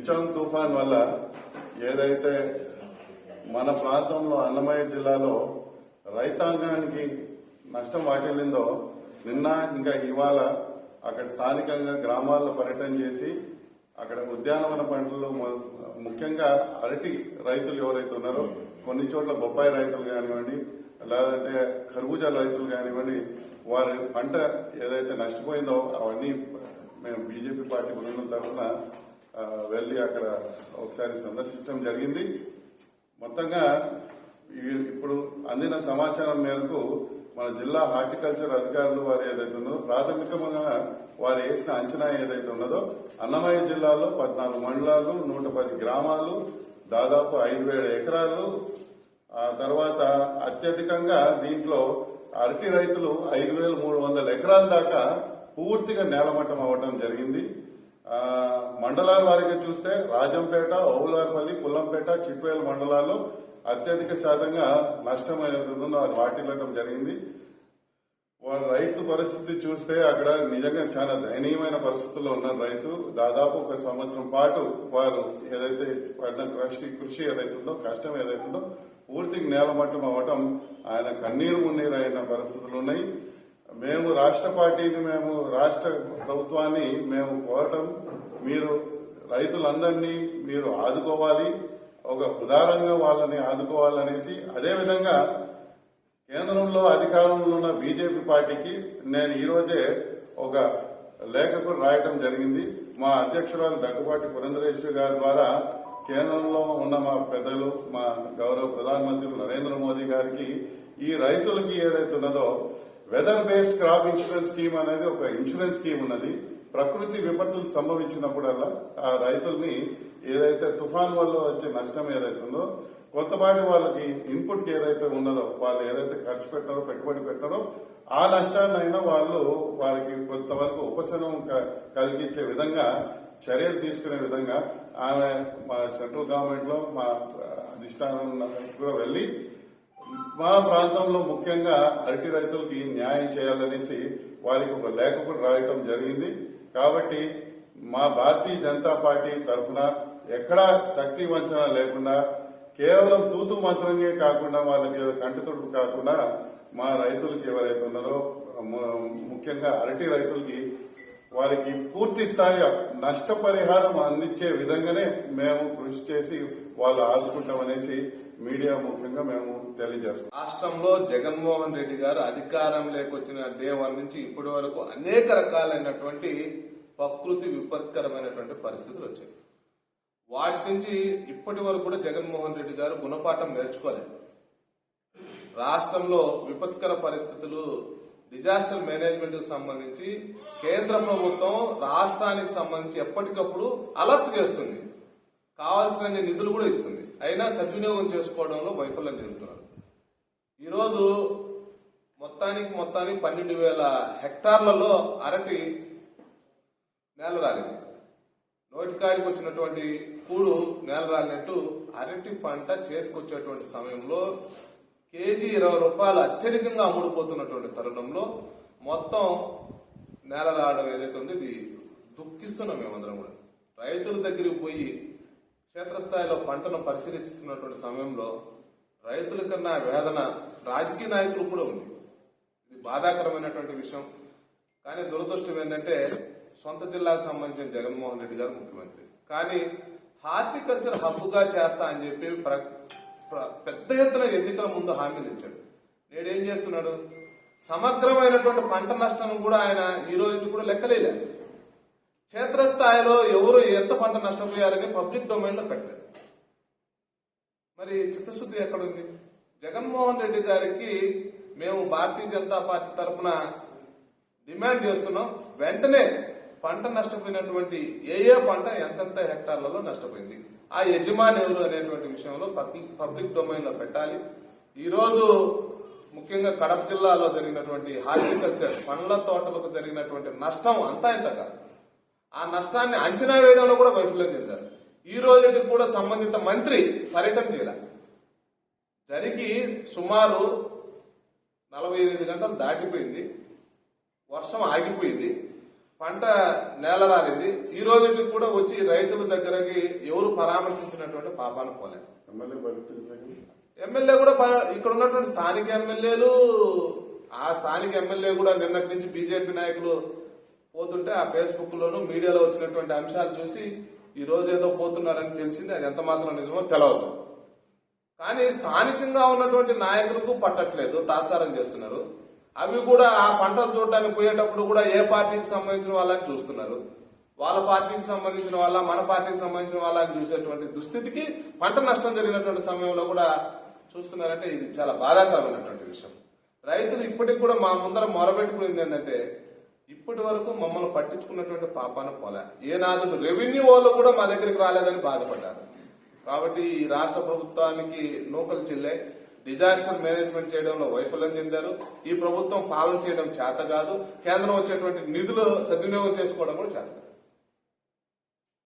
మిచాంగ్ తుఫాన్ వల్ల ఏదైతే మన ప్రాంతంలో అన్నమయ్య జిల్లాలో రైతాంగానికి నష్టం వాటిల్లిందో నిన్న ఇంకా ఇవాళ అక్కడ స్థానికంగా గ్రామాల్లో పర్యటన చేసి అక్కడ ఉద్యానవన పంటలు ముఖ్యంగా అరటి రైతులు ఎవరైతే ఉన్నారో కొన్ని చోట్ల బొప్పాయి రైతులు కానివ్వండి లేదంటే ఖర్బూజా రైతులు కానివ్వండి వారి పంట ఏదైతే నష్టపోయిందో అవన్నీ మేము బీజేపీ పార్టీ బృందం తరఫున వెళ్లి అక్కడ ఒకసారి సందర్శించడం జరిగింది. మొత్తంగా ఇప్పుడు అందిన సమాచారం మేరకు మన జిల్లా హార్టికల్చర్ అధికారులు వారు ఏదైతే ఉన్నదో ప్రాథమికంగా వారు వేసిన అంచనా ఏదైతే ఉన్నదో అన్నమయ్య జిల్లాలో 14 మండలాలు 110 గ్రామాలు దాదాపు 5,000 ఎకరాలు ఆ తర్వాత అత్యధికంగా దీంట్లో అరటి రైతులు 5,300 ఎకరాల దాకా పూర్తిగా నేలమట్టం అవ్వడం జరిగింది. మండలాల వారిగా చూస్తే రాజంపేట, ఓవులార్పల్లి, పుల్లంపేట, చిట్వేలు మండలాల్లో అత్యధిక శాతంగా నష్టం ఏదైతుందో అది వాటిల్లడం జరిగింది. వారి రైతు పరిస్థితి చూస్తే అక్కడ నిజంగా చాలా దయనీయమైన పరిస్థితుల్లో ఉన్న రైతు దాదాపు 1 సంవత్సరం పాటు వారు ఏదైతే పడిన కృషి ఏదైతుందో కష్టం ఏదైతుందో పూర్తిగా నేలమట్టం అవ్వటం ఆయన కన్నీరు మున్నీరు అయిన పరిస్థితులు ఉన్నాయి. మేము రాష్ట్ర పార్టీని మేము రాష్ట్ర ప్రభుత్వాన్ని మేము కోరటం మీరు రైతులందరినీ మీరు ఆదుకోవాలి, ఒక ఉదారంగా వాళ్ళని ఆదుకోవాలనేసి అదేవిధంగా కేంద్రంలో అధికారంలో ఉన్న బీజేపీ పార్టీకి నేను ఈ రోజే ఒక లేఖ కూడా రాయటం జరిగింది. మా అధ్యక్షురాలు దగ్గుబాటి పురంధరేశ్వరి గారి ద్వారా కేంద్రంలో ఉన్న మా పెద్దలు మా గౌరవ ప్రధానమంత్రి నరేంద్ర మోదీ గారికి ఈ రైతులకి ఏదైతే ఉన్నదో weather based crop insurance scheme అనేది ఒక ఇన్సూరెన్స్ స్కీమ్ ఉన్నది. ప్రకృతి విపత్తులు సంభవించినప్పుడల్లా ఆ రైతుల్ని ఏదైతే తుఫాన్ వల్ల వచ్చే నష్టం ఏదైతే ఉందో కొత్తపాటి వాళ్ళకి ఇన్పుట్ ఏదైతే ఉన్నదో వాళ్ళు ఏదైతే ఖర్చు పెట్టారో పెట్టుబడి పెట్టారో ఆ నష్టాన్నైనా వాళ్ళు వారికి కొంతవరకు ఉపశమనం కలిగించే విధంగా చర్యలు తీసుకునే విధంగా ఆమె మా సెంట్రల్ గవర్నమెంట్ లో మా అధిష్టానం కూడా వెళ్లి మా ప్రాంతంలో ముఖ్యంగా అరటి రైతులకి న్యాయం చేయాలనేసి వారికి ఒక లేఖ కూడా రాయటం జరిగింది. కాబట్టి మా భారతీయ జనతా పార్టీ తరఫున ఎక్కడా శక్తి వంచన లేకుండా కేవలం తూతు మంత్రంగా కాకుండా వాళ్ళకి కంటి తుడుపు కాకుండా మా రైతులకి ఎవరైతే ఉన్నారో ముఖ్యంగా అరటి రైతులకి వారికి పూర్తి స్థాయిగా నష్టపరిహారం అందించే విధంగానే మేము కృషి చేసి వాళ్ళు ఆదుకుంటామనేసి మీడియా ముఖ్యంగా మేము తెలియజేస్తాం. రాష్ట్రంలో జగన్మోహన్ రెడ్డి గారు అధికారంలోకి వచ్చిన డే 1 నుంచి ఇప్పటి వరకు అనేక రకాలైనటువంటి ప్రకృతి విపత్కరమైనటువంటి పరిస్థితులు వచ్చాయి. వాటి నుంచి ఇప్పటి వరకు కూడా జగన్మోహన్ రెడ్డి గారు గుణపాఠం నేర్చుకోలేదు. రాష్ట్రంలో విపత్కర పరిస్థితులు డిజాస్టర్ మేనేజ్మెంట్ కు సంబంధించి కేంద్ర ప్రభుత్వం రాష్ట్రానికి సంబంధించి ఎప్పటికప్పుడు అలర్ట్ చేస్తుంది, కావాల్సిన నిధులు కూడా ఇస్తుంది. అయినా సద్వినియోగం చేసుకోవడంలో వైఫల్యం చెందుతున్నారు. ఈరోజు మొత్తానికి 12,000 హెక్టార్లలో అరటి నేల రాలింది. నోటికాడికి వచ్చినటువంటి కూడు నేల రాలినట్టు అరటి పంట చేతికొచ్చేటువంటి సమయంలో కేజీ 20 రూపాయలు అత్యధికంగా అమ్ముడుపోతున్నటువంటి తరుణంలో మొత్తం నేల రావడం ఏదైతే ఉందో ఇది దుఃఖిస్తున్నాం. మేమందరం కూడా రైతుల దగ్గరికి పోయి క్షేత్రస్థాయిలో పంటను పరిశీలిస్తున్నటువంటి సమయంలో రైతుల కన్నా వేదన రాజకీయ నాయకులు కూడా ఉంది. ఇది బాధాకరమైనటువంటి విషయం. కానీ దురదృష్టం ఏంటంటే సొంత జిల్లాకు సంబంధించిన జగన్మోహన్ రెడ్డి గారు ముఖ్యమంత్రి, కానీ హార్టికల్చర్ హబ్గా చేస్తా అని చెప్పి పెద్ద ఎత్తున ఎన్నికల ముందు హామీలు ఇచ్చాడు. నేడేం చేస్తున్నాడు? సమగ్రమైనటువంటి పంట నష్టం కూడా ఆయన ఈ రోజు కూడా లెక్కలేదు. క్షేత్రస్థాయిలో ఎవరు ఎంత పంట నష్టపోయారని పబ్లిక్ డొమైన్ లో పెట్టారు. మరి చిత్తశుద్ధి ఎక్కడుంది? జగన్మోహన్ రెడ్డి గారికి మేము భారతీయ జనతా పార్టీ తరఫున డిమాండ్ చేస్తున్నాం, వెంటనే పంట నష్టపోయినటువంటి ఏ పంట ఎంతెంత హెక్టార్లలో నష్టపోయింది, ఆ యజమాని ఎవరు అనేటువంటి విషయంలో పబ్లిక్ డొమైన్ లో పెట్టాలి. ఈ రోజు ముఖ్యంగా కడప జిల్లాలో జరిగినటువంటి హార్టికల్చర్ పండ్ల తోటలకు జరిగినటువంటి నష్టం అంతా ఇంత కాదు. ఆ నష్టాన్ని అంచనా వేయడంలో కూడా వైఫల్యం చెందారు. ఈ రోజుకి కూడా సంబంధిత మంత్రి పర్యటన చేయాలి. జరిగి సుమారు 48 గంటలు దాటిపోయింది, వర్షం ఆగిపోయింది. పంట నేలరాలింది. ఈ రోజుకి కూడా వచ్చి రైతుల దగ్గరకి ఎవరు పరామర్శించినటువంటి పాపాన పోలేదు. ఎమ్మెల్యే పర్యటించలేదు. ఎమ్మెల్యే కూడా ఇక్కడ ఉన్నటువంటి స్థానిక ఎమ్మెల్యేలు, ఆ స్థానిక ఎమ్మెల్యే కూడా నిన్నటి నుంచి బీజేపీ నాయకులు పోతుంటే ఆ ఫేస్బుక్ లోను మీడియాలో వచ్చినటువంటి అంశాలు చూసి ఈ రోజు ఏదో పోతున్నారని తెలిసింది. అది ఎంత మాత్రం నిజమో తెలవదు. కానీ స్థానికంగా ఉన్నటువంటి నాయకులకు పట్టట్లేదు, తాత్సారం చేస్తున్నారు. అవి కూడా ఆ పంటలు చూడడానికి పోయేటప్పుడు కూడా ఏ పార్టీకి సంబంధించిన వాళ్ళని చూస్తున్నారు. వాళ్ళ పార్టీకి సంబంధించిన వాళ్ళ, మన పార్టీకి సంబంధించిన వాళ్ళని చూసేటువంటి దుస్థితికి పంట నష్టం జరిగినటువంటి సమయంలో కూడా చూస్తున్నారంటే ఇది చాలా బాధాకరమైనటువంటి విషయం. రైతులు ఇప్పటికి కూడా మా ముందర మొరబెట్టుకునేది ఏంటంటే ఇప్పటి వరకు మమ్మల్ని పట్టించుకున్నటువంటి పాపాన పోలే. ఏనాడు రెవెన్యూ వాళ్ళు కూడా మా దగ్గరికి రాలేదని బాధపడ్డారు. కాబట్టి ఈ రాష్ట్ర ప్రభుత్వానికి నూకలు చెల్లే, డిజాస్టర్ మేనేజ్మెంట్ చేయడంలో వైఫల్యం చెందారు. ఈ ప్రభుత్వం పాలన చేయడం చేత కాదు, కేంద్రం వచ్చేటువంటి నిధులు సద్వినియోగం చేసుకోవడం కూడా చేత కాదు.